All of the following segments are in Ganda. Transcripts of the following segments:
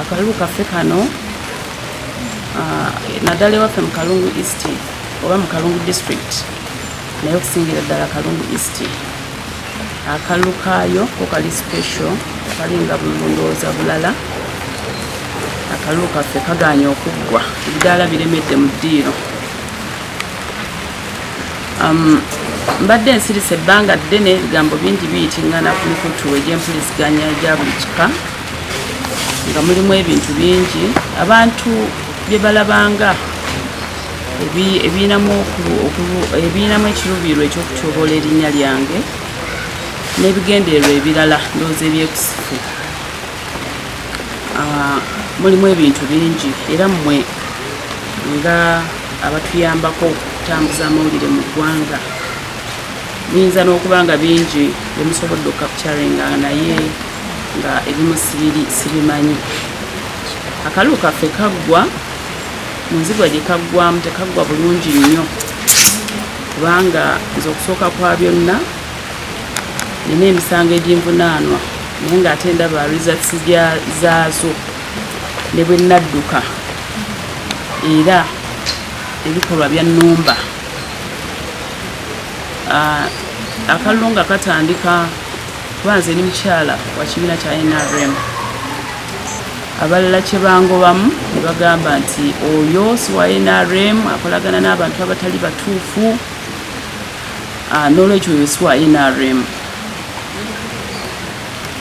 akalulu kaffe kano naddala ewaffe mu Kalungu East oba mu Kalungu District naye okusingira ddala Kalungu East akalulu kaayo ko kali special kalinga bulondooza bulala. Akalulu kaffe kaganye okuggwa ebidaala biremedde mu ddiiro. Mbadde nsirise ebbanga ddene ebigambo bingi biyitingana ku mikutu egy'empuliziganya egya buli kika nga mulimu ebintu bingi abantu bye balabanga ebiinamu ekiruubiirwa ekyokutyoboola erinnya lyange n'ebigendererwa ebirala ndowooza ebyekusifu. Mulimu ebintu bingi era mmwe nga abatuyambako okutambuza amawulire mu ggwanga biyinza n'okuba nga bingi bye musobodde okukapturinga naye nga ebimu sibimanyi. Akalulu kaffe kaggwa mu nzigwa gye kaggwamu tekaggwa bulungi nnyo kubanga nze okusooka kwa byonna nina emisango eginvunaanwa naye ng'ate ndaba results zaazo ne bwe nadduka era ebikolwa bya nnumba. Akalulu nga katandika kuba nze ni mukyala wa kibiina kya NRM abalala kye bangobamu ne bagamba nti oyo si wa NRM akolagana n'abantu abatali batuufu n'olwekyo oyo si wa NRM.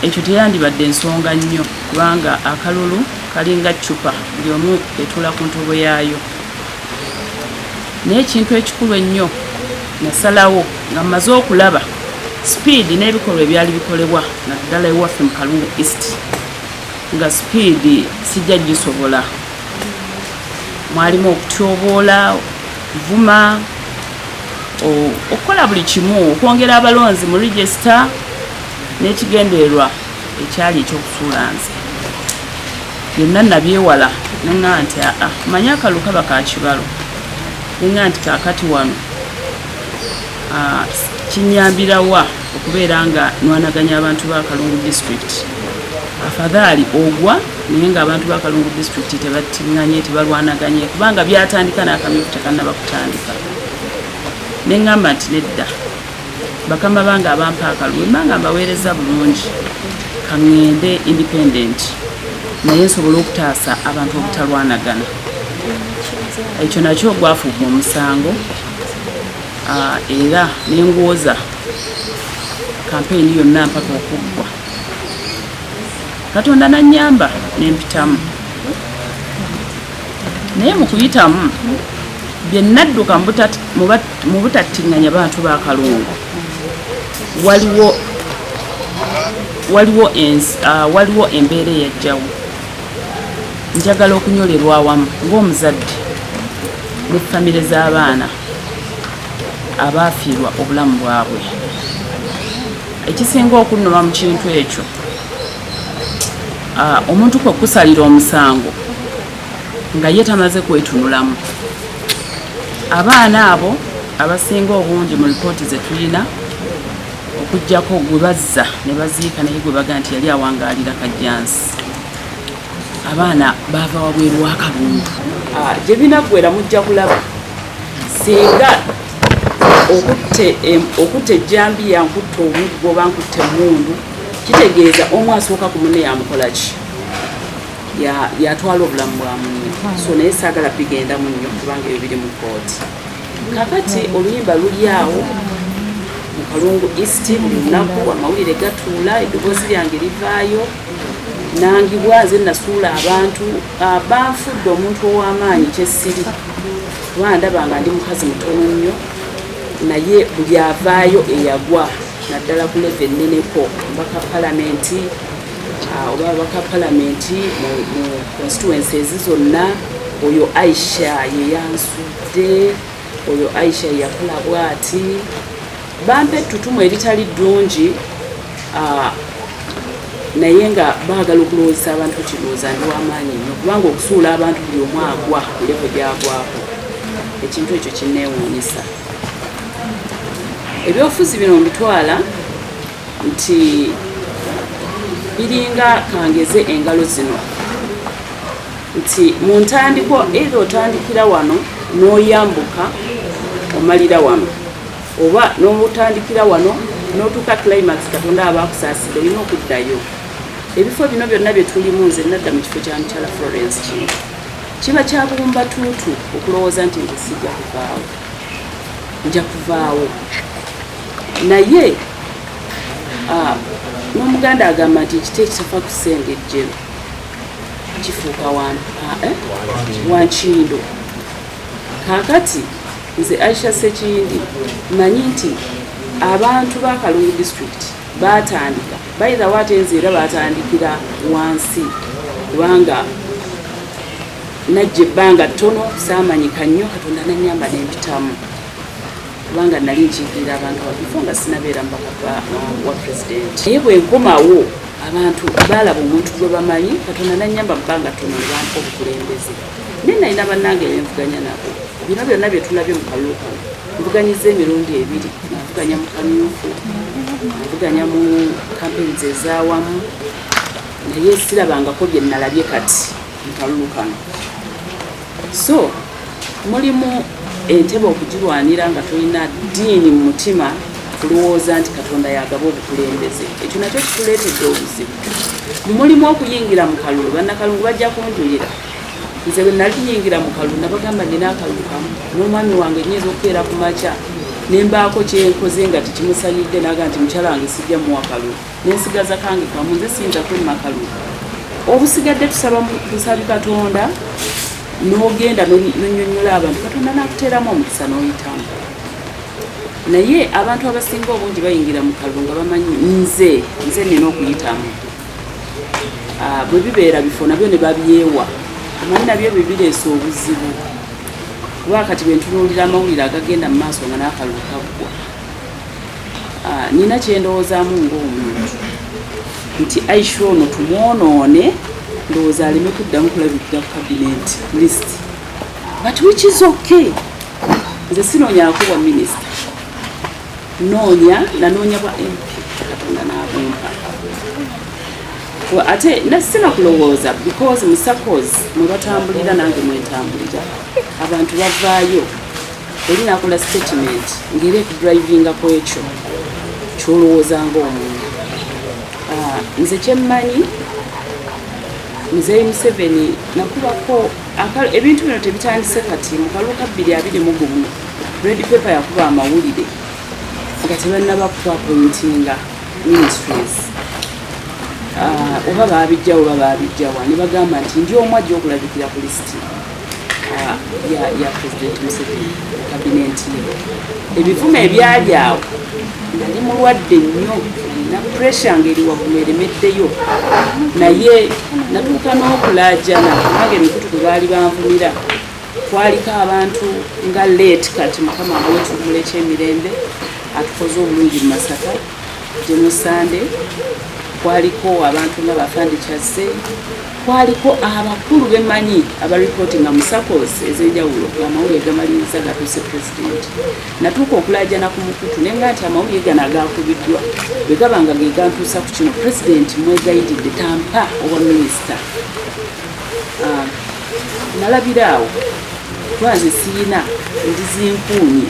Ekyo teyandibadde ensonga nnyo kubanga akalulu kalinga ccupa buli omu etuula ku ntobo yaayo. Naye ekintu ekikulu ennyo nasalawo nga mmaze okulaba speed n'ebikolwa ebyali bikolebwa naddala ewaffe mu Kalungu East nga speed sijja gisobola. Mwalimu okutyoboola, okuvuma, okukola buli kimu, okwongera abalonzi mu register n'ekigendererwa ekyali ekyokusuula nze. Byonna nabyewala neŋŋamba nti manye akalulu kaba ka kibalo neŋŋamba nti kaakati wano kinyambirawa okubeera nga nwanaganya abantu ba Kalungu District. Afadhaali ogwa naye ng'abantu ba Kalungu District tebattinganye tebalwanaganye kubanga byatandika n'akamyufu tekannaba kutandika. Neŋŋamba nti nedda bakama bange abampa akalulu emmanga mbaweereza bulungi kaŋŋende independent naye nsobola okutaasa abantu obutalwanagana. Ekyo nakyo gwafuuka omusango era nengwoza kampeyini yonna mpaka okuggwa. Katonda nannyamba nempitamu naye mu kuyitamu bye nadduka mu butattinganya bantu ba Kalungu waliwo embeera eyajjawo. Njagala okunyolerwa awamu ng'omuzadde ne famire z'abaana abaafiirwa obulamu bwabwe. Ekisinga okunnuma mu kintu ekyo omuntu kwe kusalira omusango nga ye tamaze kwetunulamu. Abaana abo abasinga obungi mu lipooti ze tulina okuggyako gwe bazza ne baziika naye gwe baga nti yali awangaalira kajjansi. Abaana baava wabweru wa Kalungu. Gye binaggwera mujja kulaba singa okutte ejjambiya nkutte omuggo oba nkutte emmundu kitegeeza omu asooka ku munne yamukola ki yatwala obulamu bwa munne. So naye saagala bigenda mu nnyo kubanga ebyo biri mu kooti. Kakati oluyimba luli awo mu Kalungu East buli lunaku amawulire gatuula eddoboozi lyange livaayo nangibwa nze nasuula abantu banfudde omuntu ow'amaanyi kyessiri kuba ndaba nga ndi mukazi mutono nnyo naye buli avaayo eyagwa naddala ku leve enneneko mbaka palamenti oba abaka palamenti mu constituencies zonna. Oyo Aisha ye yansudde, oyo Aisha yakola bwati bampe ettutumu eritali ddungi naye nga baagala okulowooza abantu kirowooza ndi w'amaanyi nnyo kubanga okusuula abantu buli omu agwa ku levo gyagwako. Ekintu ekyo kinneewuunyisa. Ebyobufuzi bino mbitwala nti biringa kangeze engalo zino nti mu ntandiko either otandikira wano n'oyambuka omalira wano oba n'otandikira wano n'otuuka climax Katonda aba akusaasira olina okuddayo. Ebifo bino byonna bye tulimu nze nadda mu kifo kya mukyala Florence kino kiba kya bulumba tuutu okulowooza nti nze sijja kuvaawo, nja kuvaawo. Naye n'omuganda agamba nti ekiti ekitafa kusenga ejjero kifuuka wankindo. Kaakati nze Aisha Sekindi manyi nti abantu ba Kalungu district batandika bayira watenze era batandikira wansi kubanga najje ebbanga ttono saamanyika nnyo Katonda nanyamba n'empitamu kubanga nali nkiikirira abantu abafo nga sinabeera mbaka wa president. Naye bwe nkomawo abantu baalaba omuntu gwe bamanyi Katonda nanyamba bbanga ttono ne bampa obukulembeze. Naye nalina bannange benvuganya nabo bino byonna bye tulabye mu kalulu kano nvuganyiza emirundi ebiri, navuganya mu kamyufu, navuganya mu campaigns ez'awamu, naye sirabangako bye nalabye kati mu kalulu kano. So mulimu entebe okugirwanira nga tolina ddiini mu mutima kulowooza nti Katonda yagaba obukulembeze. Ekyo nakyo kituleetedde obuzibu. Mulimu okuyingira mu kalulu, bannakalungu bajja kunjulira. Nze bwe nali nyingira mu kalulu nabagamba nina akalulu kamu n'omwami wange nnyinza okukeera ku makya ne mbaako kyenkoze nga tekimusanyidde naga nti mukyala wange sijja muwa kalulu nensigaza kange kamu, nze siyinza kwemma kalulu. Obusigadde tusaba busabi Katonda n'ogenda n'onnyonnyola abantu Katonda n'akuteeramu omukisa n'oyitamu. Naye abantu abasinga obungi bayingira mu kalulu nga bamanyi nze nina okuyitamu. Bwe bibeera bifo nabyo ne babyewa amanyi nabyo bye bireesa obuzibu kuba kati bwe ntunuulira amawulire agagenda mu maaso nga n'akalulu kaggwa. Nina kyendowoozaamu ng'omuntu nti Aisha ono tumwonoone ndowooza aleme kuddamu kulabikira ku cabinet list, but which is okay. Nze sinoonyako bwa minisita, nanoonya bwa MP Katonda n'abumpa. Ate nasina kulowooza because musakos mwe batambulira nange mwetambulira abantu bavaayo olina akola statement ngeri ekudrivinga ku ekyo kyolowooza ng'omuntu. Nze kyemmanyi Muzeeyi Museveni nakubako ebintu bino tebitandise kati mu kalulu ka 2021 red paper yakuba amawulire nga tebannaba kuappointinga ministries. Oba baabijjawa ne bagamba nti ndi omu ajja okulabikira ku lisiti ya President Museveni kabineti ye. Ebivume ebyali awo nali mulwadde nnyo na pressure ngeri waggulu eremeddeyo, naye natuuka n'okulaajana kubanga emikutu gwe baali banvumira kwaliko abantu nga late kati Mukama wetuumula ekyemirembe atukoze obulungi mu Masaka General Sunday, kwaliko abantu nga Bafande Kyase, kwaliko abakulu b'emmanyi abaripootinga mu SACCOs ez'enjawulo amawulire gamaliriza gatuuse president. Natuuka okulaajana ku mukutu naye nga nti amawulire gano agakubiddwa bwe gabanga ge gantuusa ku kino president mwegayiridde tampa owa minisita. Nalabira awo kuba nze siina ndizinkuunye,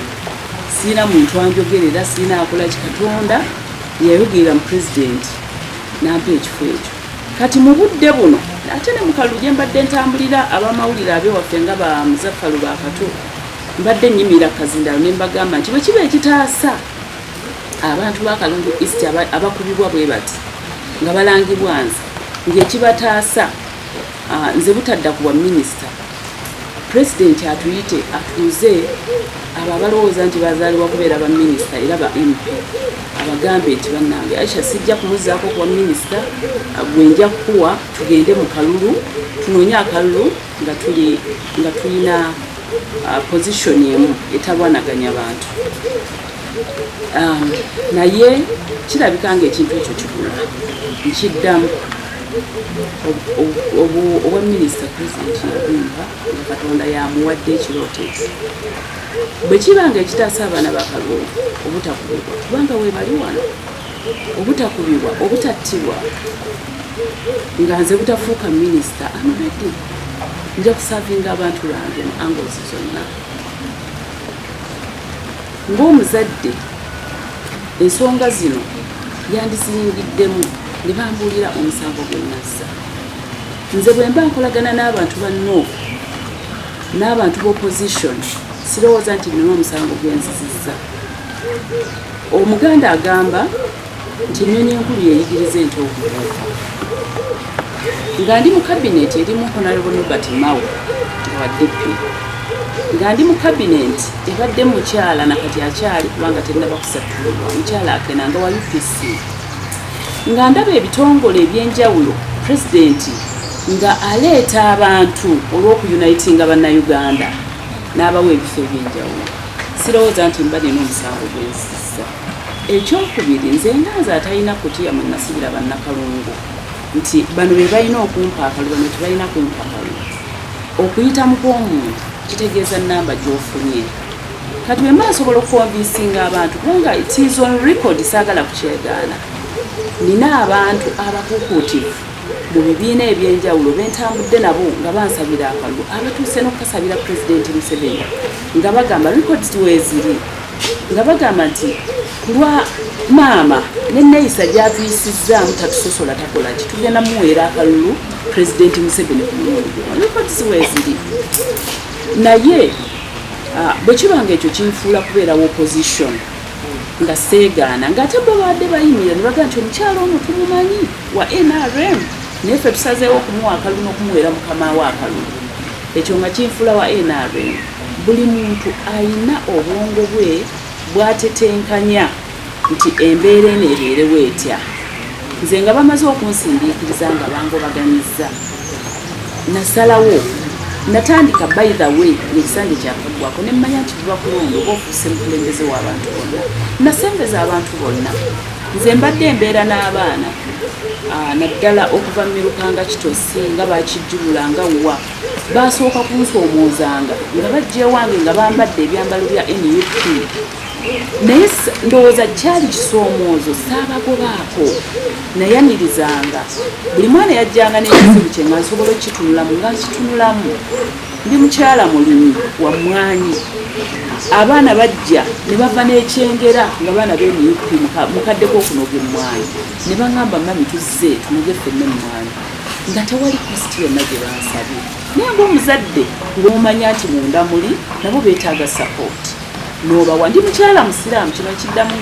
siina muntu anjogerera, siina akola Katonda yayogerera mu president nampa ekifo ekyo. Kati mu budde buno ate ne mu kalulu gye mbadde ntambulira ab'amawulire ab'ewaffe nga ba Muzaffalu Bakato mbadde nnyimira Kazindalo ne mbagamba nti bwe kiba ekitaasa abantu ba Kalungu East abakubibwa bwe bati nga balangibwa nze ng'ekibataasa nze butadda ku bwa minisita, president atuyite atuuze abo abalowooza nti bazaalibwa kubeera ba minisita era ba MP abagambe nti bannange Aisha sijja kumuzzaako kuba minisita, gwe nja kukuwa tugende mu kalulu tunoonye akalulu nga tulina position emu etalwanaganya bantu. Naye kirabika ng'ekintu ekyo kigula nkiddamu obwa minisita president yabumba nga Katonda yamuwadde ekirooto ekyo. Bwe kibanga ekitaasa abaana ba Kalungu obutakubibwa kubanga weebali wano, obutakubibwa obutattibwa nga nze butafuuka minisita amanadde nja kusavinga abantu bange mu angles zonna. Ng'omuzadde ensonga zino yandiziyingiddemu ne bambuulira omusango gwe nazza. Nze bwe mba nkolagana n'abantu ba North n'abantu b'opposition sirowooza nti nina omusango gwe nzizizza. Omuganda agamba nti ennyonyi enkulu yeeyigiriza ente okubuuka. Nga ndi mu kabineti erimu Honorable Norbert Mao wa DP, nga ndi mu kabineti ebadde mukyala nakati akyali kubanga tennaba kusattulibwa mukyala akenanga wa UPC, nga ndaba ebitongole ebyenjawulo pulezidenti nga aleeta abantu olw'okuyunitinga bannayuganda n'abawa ebifo ebyenjawulo. Sirowooza nti mba nina omusango gw'ensisa. Ekyokubiri, nze nganze atalina kutya mwe nasibira bannakalungu nti bano be balina okumpa akalu, bano tebalina kumpa akalu. Okuyita mu kw'omuntu kitegeeza nnamba gy'ofunye. Kati bwe mba nsobola okukonvinsinga abantu kubanga it is on record, saagala kukyegaana. Nina abantu abakukuutivu mu bibiina ebyenjawulo bentambudde nabo nga bansabira akalulu, abatuuse n'okukasabira Pulezidenti Museveni nga bagamba records weeziri, nga bagamba nti kulwa maama n'enneeyisa gy'atuyisizaamu tatusosola takola ki, tugenda muweera akalulu Pulezidenti Museveni ku mulundi guno. Records weeziri. Naye bwe kibanga ekyo kinfuula kubeerawo opposition nga seegaana ng'ate bwe baadde bayimira ne bagaa nti omukyalo ono tumumanyi wa NRM naye ffe tusazeewo okumuwa akalulu n'okumuweera mukama we akalulu. Ekyo nga kinfuula wa NRM. Buli muntu alina obwongo bwe bwatetenkanya nti embeera eno ebeerewo etya. Nze nga bamaze okunsindiikiriza nga bangobaganyizza, nasalawo natandika by the way n'ekisanja kyakaggwako ne mmanya nti tuba kulonda oba ofuuse mukulembeze w'abantu bonna, nasembeza abantu bonna. Nze mbadde embeera n'abaana naddala okuva mu Mirukanga Kitosi nga bakijjulula nga wa basooka kunsoomozanga nga bajja ewange nga bambadde ebyambalo bya NUP, naye ndowooza kyali kisoomoozo saabagobaako. Nayanirizanga buli mwana yajjanga n'ekizibu kye nga nsobola okukitunulamu nga nkitunulamu. Ndi mukyala mulimi wa mmwanyi, abaana bajja ne bava n'ekyengera nga baana b'NUP mukaddeko okunoga emmwanyi, ne baŋŋamba mami tuzze tunoge ffenna emmwanyi nga tewali kosti yonna gye bansabye. Naye ng'omuzadde ng'omanya nti munda muli nabo beetaaga sapooti n'obawa. Ndi mukyala musiraamu, kino kiddamu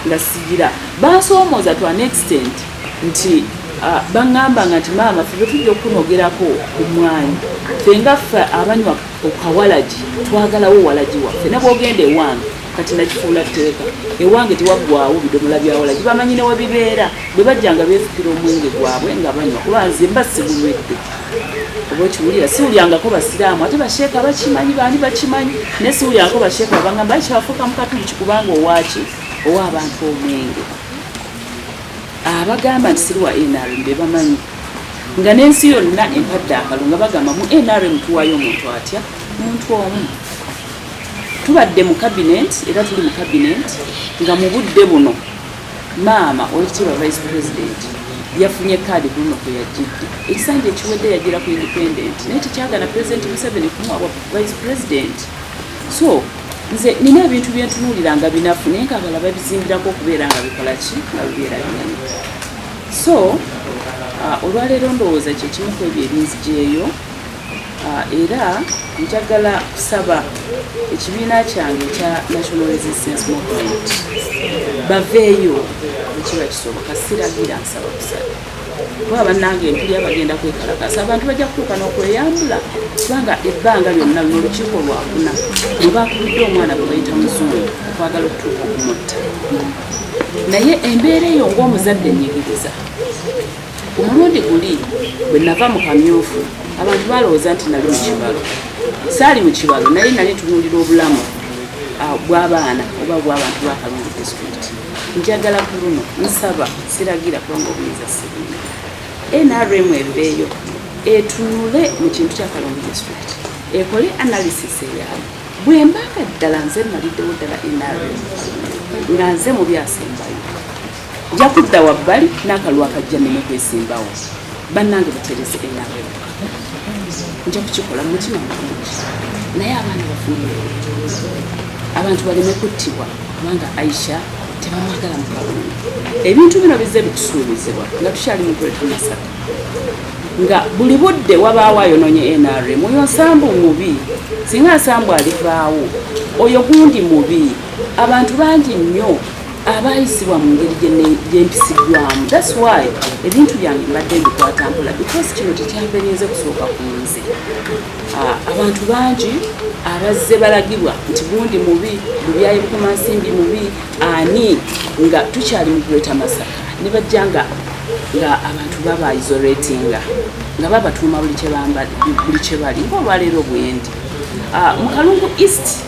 nga sigira. Bansoomooza to an extent nti baŋŋambanga nti maama ffe tujja okunogerako ku mmwanyi, ffe nga ffe abanywa okawalagi twagalawo walagi waffe. Ne bw'ogenda ewange kati nakifuula tteeka, ewange tewaggwaawo bidomola bya walagi, bamanyi ne we bibeera. Bwe bajjanga beefukira omwenge gwabwe nga banywa kuba nze mba sibunywedde. Oba okiwulira, siwulyangako basiraamu ate basheeka bakimanyi, baani bakimanyi, naye siwulyangako basheeka babangamba ayi kyabafuuka mu katundu kikubanga owaki owa abantu omwenge. Abagamba nti siri wa NRM be bamanyi nga n'ensi yonna empadde akalu nga bagamba mu NRM tuwayo omuntu atya, omuntu omu. Tubadde mu cabinet era tuli mu cabinet nga mu budde buno maama Oweekitiibwa Vice President yafunye kaadi ku luno kwe yajjidde. Ekisanja ekiwedde yagira ku independent naye tekyagala President Museveni kumuwa Vice President. So nze nina ebintu bye ntunuulira nga binafu naye ng'abalala babizimbirako okubeera nga bikola ki nga bibeera binene. So olwaleero ndowooza kye kimu ku ebyo ebinzijeeyo, era njagala kusaba ekibiina kyange ekya National Resistance Movement baveeyo ekiba kisoboka. Siragira nsaba kusaba kuba bannange empulya bagenda kwekalakasa, abantu bajja kutuuka n'okweyambula kubanga ebbanga lyonna luno olukiiko lwakuna bwe bakubidde omwana bwe bayita muzungu okwagala okutuuka okumutta. Naye embeera eyo ng'omuzadde enyigiriza. Ku mulundi guli bwe nava mu kamyufu abantu balowooza nti nali mu kibalo. Saali mu kibalo naye nali ntunuulira obulamu bw'abaana oba bw'abantu ba Kalungu District. Njagala ku luno nsaba siragira kubanga obuyinza sibuno. NRM ebeeyo etunule mu kintu kya Kalungu District, ekole analysis eyayo. Bwe mbanga ddala nze naliddewo ddala NRM nga nze mu byasembayo, nja kudda wabbali n'akalwa akajja nneme kwesimbawo bannange batereze NRM. nja kukikola mu mutima mulungi naye abaana bafunire abantu baleme kuttibwa kubanga Aisha tebamwagala mu kalungu. Ebintu bino bizze bitusuubizibwa nga tukyali mu kuleta Masaka nga buli budde wabaawo ayonoonye NRM. Oyo nsambu mubi, singa nsambu alivaawo oyo gundi mubi. Abantu bangi nnyo abayisibwa mu ngeri gyempisiddwamu. That's why ebintu byange mbadde mbikwata mpola because kino tekyambeerinze kusooka ku nze. Abantu bangi abazze balagibwa nti gundi mubi, Lubyayi Bukomansimbi mubi, ani nga tukyali mu kuleta Masaka ne bajja nga abantu baba isolatinga nga babatuuma buli kye bali ng'olwaleero bwendi. Mu Kalungu East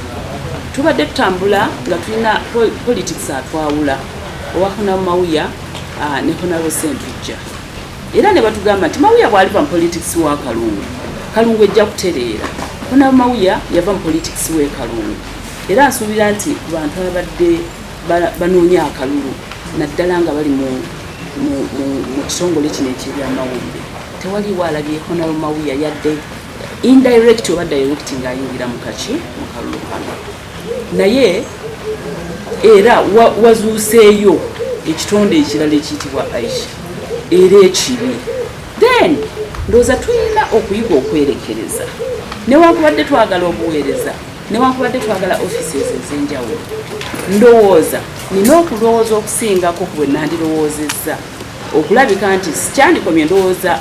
tubadde tutambula nga tulina politics atwawula owa Honorable Mawuya ne Honorable Sempijja, era ne batugamba nti Mawuya bw'aliva mu politics wa Kalungu ejja kutereera. Honorable Mawuya yava mu politics w'e Kalungu, era asuubira nti ku bantu abadde banoonya akalulu naddala nga bali mu kitongole kino eky'ebyamawulire tewaliwo alabye Honorable Mawuya yadde indirect oba direct ng'ayingira mu kalulu kano. Naye era wazuuseeyo ekitonde ekirala ekiyitibwa Aisha era ekibi. Then ndowooza tulina okuyiga okwerekereza newankubadde twagala obuweereza newankubadde twagala offices ez'enjawulo. Ndowooza nina okulowooza okusingako ku bwe nandirowoozezza okulabika nti sikyandikomye ndowooza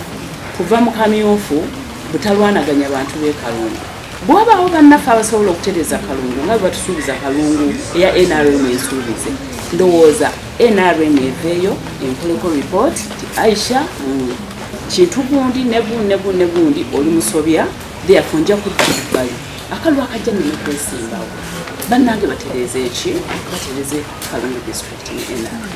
kuva mu kamyufu butalwanaganya bantu b'e Kalungu. Bw'abaawo bannaffe abasobola okutereeza Kalungu nga bwe batusuubiza Kalungu eya NRM ensuubize, ndowooza NRM eveeyo enkoleko report ti Aisha kintu gundi ne gundi oli musobya therefore nja kudda ku bbali akalulu akajja nneme kwesimbawo bannange batereeze batereeze Kalungu district ne NRM.